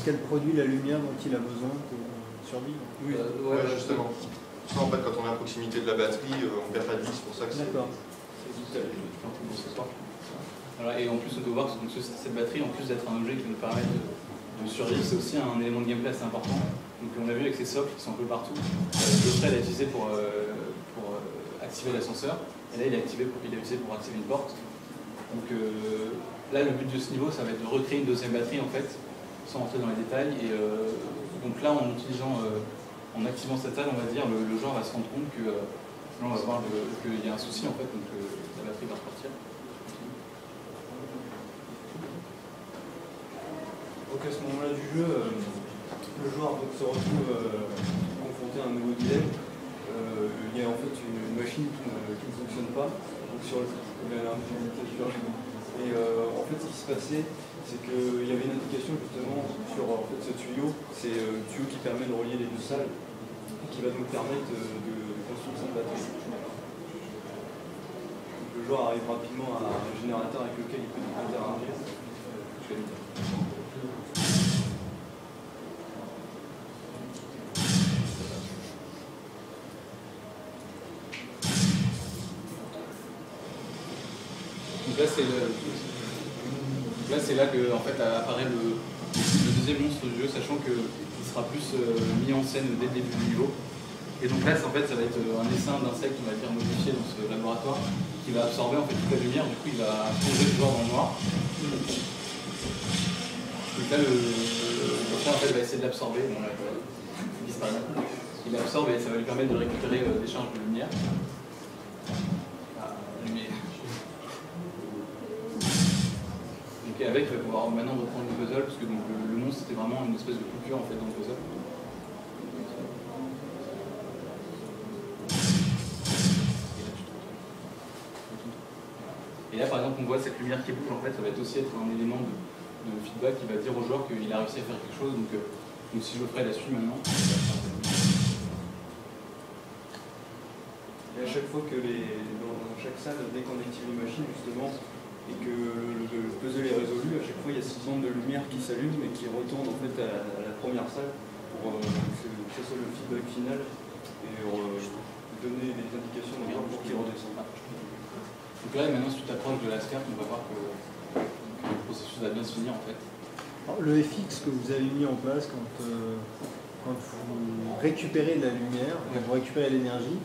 Est-ce qu'elle produit la lumière dont il a besoin pour survivre? Oui, ouais, justement. Ça, en fait, quand on est à proximité de la batterie, on perd pas de vie, c'est pour ça que c'est... D'accord. Voilà, et en plus, on peut voir que cette batterie, en plus d'être un objet qui nous permet de survivre, c'est aussi un élément de gameplay assez important. Donc on l'a vu avec ces socles qui sont un peu partout. L'autre, elle a utilisé pour activer l'ascenseur, et là il a utilisé pour activer une porte. Donc là, le but de ce niveau, ça va être de recréer une deuxième batterie en fait, sans rentrer dans les détails. Et donc là, en activant cette salle, on va dire, le joueur va se rendre compte que là, on va voir qu'il y a un souci en fait, donc la batterie va repartir. Donc à ce moment-là du jeu, le joueur donc, se retrouve confronté à un nouveau dilemme. Il y a en fait une machine qui ne fonctionne pas, donc sur le et en fait ce qui se passait, c'est qu'il y avait une indication justement sur en fait, ce tuyau, c'est le tuyau qui permet de relier les deux salles, et qui va donc permettre de construire cette batterie. Donc, le joueur arrive rapidement à un générateur avec lequel il peut interagir. Là, c'est là que en fait, apparaît le deuxième monstre du jeu, sachant qu'il sera plus mis en scène dès le début du niveau. Et donc là, en fait, ça va être un essaim d'insectes, on va dire, modifié dans ce laboratoire, qui va absorber en fait toute la lumière, du coup il va plonger le joueur dans le noir. Donc là, le chat en fait, va essayer de l'absorber, bon là, il disparaît. Il l'absorbe et ça va lui permettre de récupérer des charges de lumière. Et avec, il va pouvoir maintenant reprendre le puzzle, parce que donc, le monstre c'était vraiment une espèce de coupure en fait dans le puzzle. Et là par exemple on voit cette lumière qui bouge, en fait ça va être aussi être un élément de feedback qui va dire au joueur qu'il a réussi à faire quelque chose, donc si je le ferai la suite maintenant. Et à chaque fois que dans chaque salle, dès qu'on active les machines justement, et que le puzzle est résolu, à chaque fois il y a cette bande de lumière qui s'allume et qui retourne en fait à la première salle pour que ce soit le feedback final et donner des indications pour qu'il redescende. Donc là maintenant si tu t'approches de la sphère, on va voir que le processus va bien se finir en fait. Alors, le FX que vous avez mis en place quand vous récupérez de la lumière, quand vous récupérez l'énergie,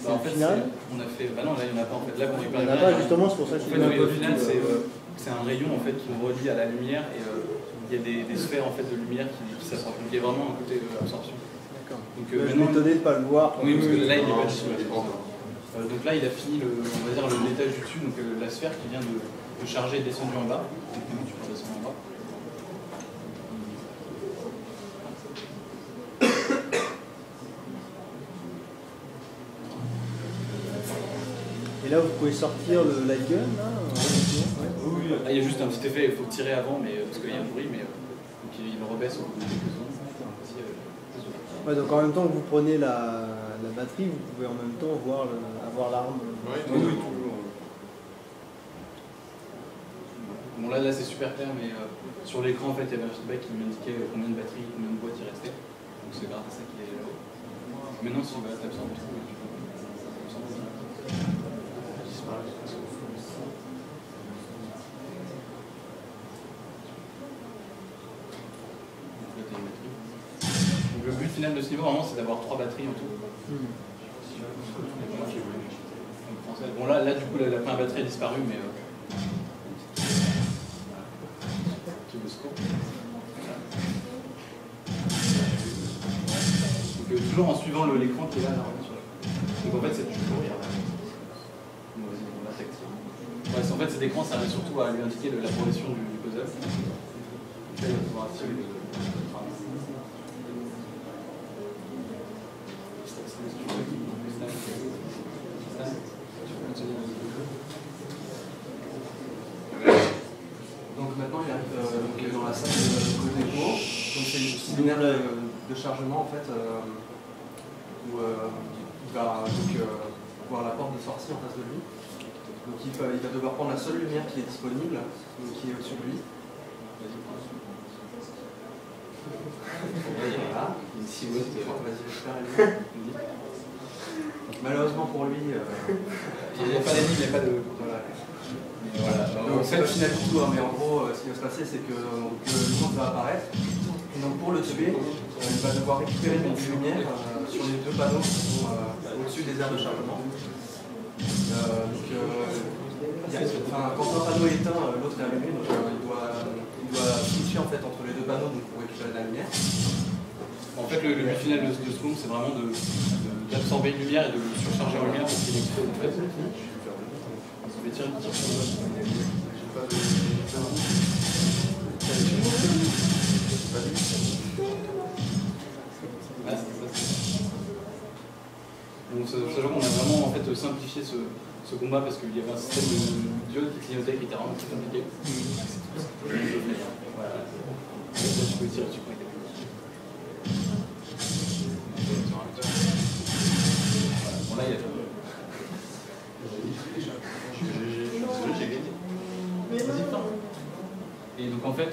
en fait, on a fait. Bah non, là il n'y en a pas en fait. Là, on récupère pas, justement, c'est pour ça que je au final, c'est un rayon en fait qui relie à la lumière et il y a des sphères en fait de lumière qui s'approchent. Donc il y a vraiment un côté absorption. D'accord. Donc je suis étonné de ne pas le voir. Oui, parce que là il est pas dessus. Donc là il a fini on va dire l'étage du dessus, donc la sphère qui vient de charger est descendue en bas. Donc tu peux descendre en bas. Et là, vous pouvez sortir le light gun, là Oui, il y a juste un petit effet, il faut tirer avant, mais, parce qu'il y a un bruit, mais donc il le rebaisse au bout de quelques secondes. Ouais, donc en même temps que vous prenez la batterie, vous pouvez en même temps avoir l'arme. Oui, toujours. Bon là c'est super clair, mais sur l'écran en fait il y avait un feedback qui m'indiquait combien de batteries, combien de boîtes il restait. Donc c'est grâce à ça qu'il est là-haut. Maintenant si tu vas t'absorber tout, tu peux t'absorber. Donc le but final de ce niveau vraiment c'est d'avoir 3 batteries en tout. Bon là du coup la première batterie a disparu, mais donc toujours en suivant l'écran qui est là. Donc en fait c'est toujours en fait cet écran servait surtout à lui indiquer la progression du puzzle. Donc là il va pouvoir activer le donc maintenant il arrive dans la salle de Codeco. Donc c'est une séminaire de chargement en fait où il va donc voir la porte de sortie en face de lui. Donc il va devoir prendre la seule lumière qui est disponible, qui est au-dessus de lui. Voilà. Une silhouette. Vas-y, j'espère aller. Malheureusement pour lui, Il n'y a pas d'énigme, il n'y a pas de. voilà. Mais voilà. Donc c'est pas le final du tout, hein, mais en gros, ce qui va se passer, c'est que le monde va apparaître. Et donc pour le tuer, il va devoir récupérer des lumières sur les deux panneaux qui sont au-dessus des aires de chargement. Quand un panneau est éteint, l'autre est allumé, donc il doit switcher en fait entre les deux panneaux donc, pour récupérer de la lumière. En fait, le but final de ce monde, c'est vraiment d'absorber une lumière et de le surcharger en lumière pour qu'il explose en fait. Je vais tirer une petite chose. Ah, c'est ça. Donc, sachant qu'on a vraiment en fait, simplifié ce combat parce qu'il y avait un système de diode qui clignotait qui était vraiment très compliqué. Voilà. Là, tu peux tirer dessus pour être bon, là, il y a tout. J'ai gagné. Vas-y, fin. Et donc en fait,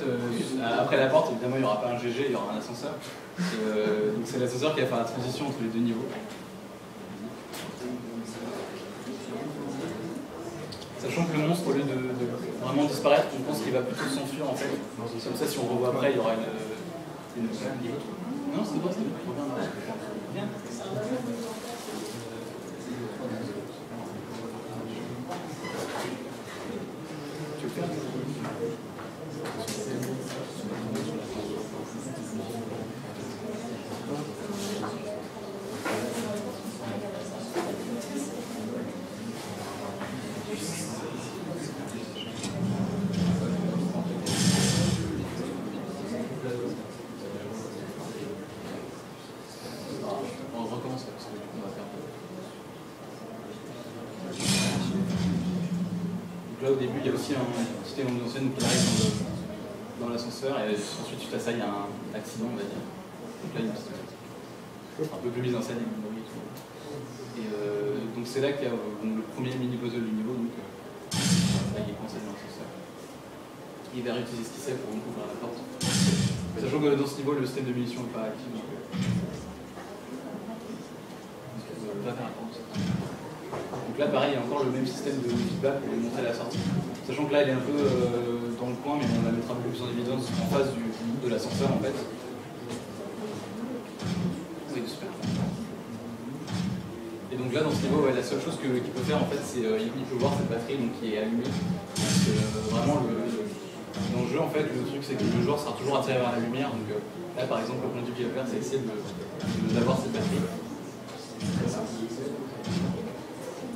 après la porte, évidemment, il n'y aura pas un GG, il y aura un ascenseur. Donc c'est l'ascenseur qui va faire la transition entre les deux niveaux. Sachant que le monstre, au lieu de vraiment disparaître, on pense qu'il va plutôt s'enfuir en fait. Comme ça, si on revoit après, il y aura une... Non, c'est bon, c'est bon. Viens. Tu veux faire on recommence parce que du coup on va faire. Donc là au début il y a aussi un système d'ancienne qui arrive dans l'ascenseur et ensuite suite à ça il y a un accident on va dire. Donc là il y a un peu plus mise en scène avec le bruit et tout. Et donc c'est là qu'il y a le premier mini-puzzle du niveau, donc là il est coincé dans l'ascenseur. Il va réutiliser ce qu'il sait pour ouvrir la porte. Sachant que dans ce niveau le système de munitions n'est pas actif. Donc là pareil, il y a encore le même système de feedback pour lui montrer la sortie. Sachant que là elle est un peu dans le coin, mais on la mettra un peu plus en évidence en face de l'ascenseur en fait. Oui, super. Et donc là dans ce niveau, la seule chose qu'il peut faire en fait, c'est il peut voir cette batterie donc, qui est allumée. Donc, vraiment dans le jeu en fait, le truc c'est que le joueur sera toujours attiré vers la lumière. Donc là par exemple, le conduit qu'il va faire, c'est essayer d'avoir cette batterie. Voilà.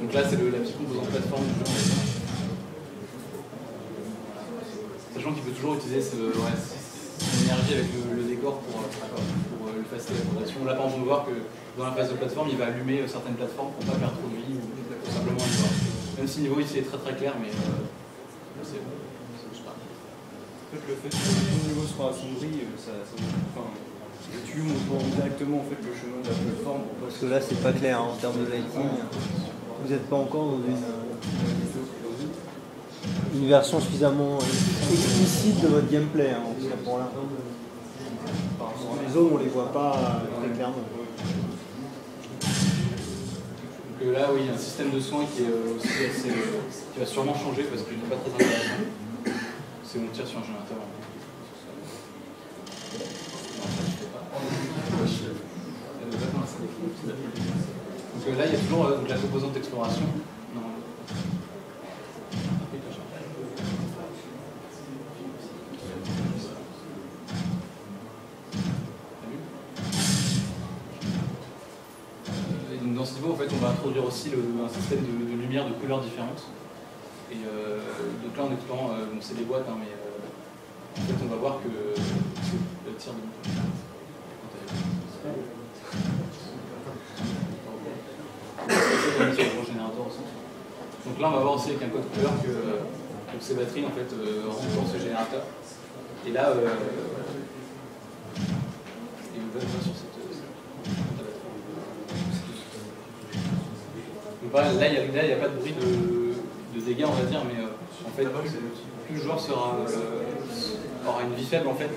Donc là c'est la petite composante plateforme du jeu. Sachant qu'il peut toujours utiliser son énergie avec le décor pour le faciliter la progression. Là par exemple on va voir que dans la phase de plateforme il va allumer certaines plateformes pour ne pas perdre trop de vie ou tout simplement y voir. Même si le niveau ici est très très clair mais c'est bon. En fait, le fait que le niveau sera assombri, les tuyaux montreront directement en fait, le chemin de la plateforme. Parce que là, c'est pas clair hein, en termes de lighting. Vous n'êtes pas encore dans une version suffisamment explicite de votre gameplay. Hein, en tout cas pour là. Les zones, on les voit pas très clairement. Donc là, oui, il y a un système de soins qui va sûrement changer parce qu'il n'est pas très intéressant. C'est on tire sur un générateur. Donc là, il y a toujours la composante d'exploration. Et donc dans ce niveau, en fait, on va introduire aussi un système de lumière de couleurs différentes. Et donc là, en explorant, bon, c'est des boîtes, hein, mais en fait, on va voir que le tir de donc là, on va voir aussi avec un code couleur que ces batteries en fait rentrent dans ce générateur. Et là, il va sur cette donc, là, il n'y a pas de bruit de dégâts, on va dire, mais en fait, plus le joueur aura une vie faible, en fait,